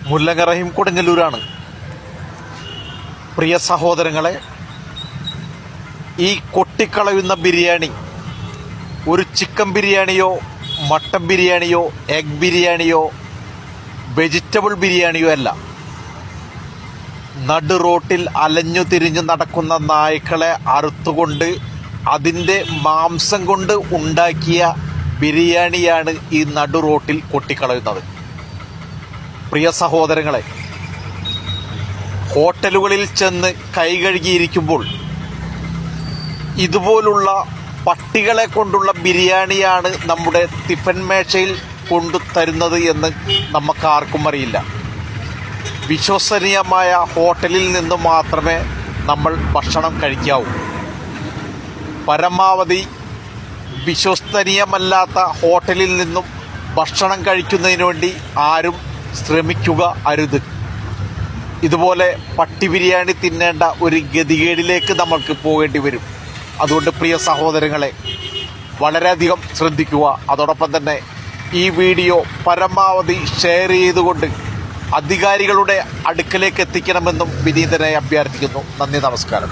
മുല്ലങ്ങ റഹീം കൊടുങ്ങല്ലൂരാണ്. പ്രിയ സഹോദരങ്ങളെ, ഈ കൊട്ടിക്കളയുന്ന ബിരിയാണി ഒരു ചിക്കൻ ബിരിയാണിയോ മട്ടൻ ബിരിയാണിയോ എഗ് ബിരിയാണിയോ വെജിറ്റബിൾ ബിരിയാണിയോ അല്ല. നടു റോട്ടിൽ അലഞ്ഞു തിരിഞ്ഞു നടക്കുന്ന നായ്ക്കളെ അറുത്തുകൊണ്ട് അതിൻ്റെ മാംസം കൊണ്ട് ഉണ്ടാക്കിയ ബിരിയാണിയാണ് ഈ നടു റോട്ടിൽ കൊട്ടിക്കളയുന്നത്. പ്രിയ സഹോദരങ്ങളെ, ഹോട്ടലുകളിൽ ചെന്ന് കൈ കഴുകിയിരിക്കുമ്പോൾ ഇതുപോലുള്ള പട്ടികളെ കൊണ്ടുള്ള ബിരിയാണിയാണ് നമ്മുടെ ടിഫിൻ മേശയിൽ കൊണ്ടു തരുന്നത് എന്ന് നമുക്കാർക്കും അറിയില്ല. വിശ്വസനീയമായ ഹോട്ടലിൽ നിന്ന് മാത്രമേ നമ്മൾ ഭക്ഷണം കഴിക്കാവൂ. പരമാവധി വിശ്വസനീയമല്ലാത്ത ഹോട്ടലിൽ നിന്നും ഭക്ഷണം കഴിക്കുന്നതിന് വേണ്ടി ആരും ശ്രമിക്കുക അരുത്. ഇതുപോലെ പട്ടി ബിരിയാണി തിന്നേണ്ട ഒരു ഗതികേടിലേക്ക് നമ്മൾക്ക് പോകേണ്ടി വരും. അതുകൊണ്ട് പ്രിയ സഹോദരങ്ങളെ, വളരെയധികം ശ്രദ്ധിക്കുക. അതോടൊപ്പം തന്നെ ഈ വീഡിയോ പരമാവധി ഷെയർ ചെയ്തുകൊണ്ട് അധികാരികളുടെ അടുക്കലേക്ക് എത്തിക്കണമെന്നും വിനീതനായി അഭ്യർത്ഥിക്കുന്നു. നന്ദി, നമസ്കാരം.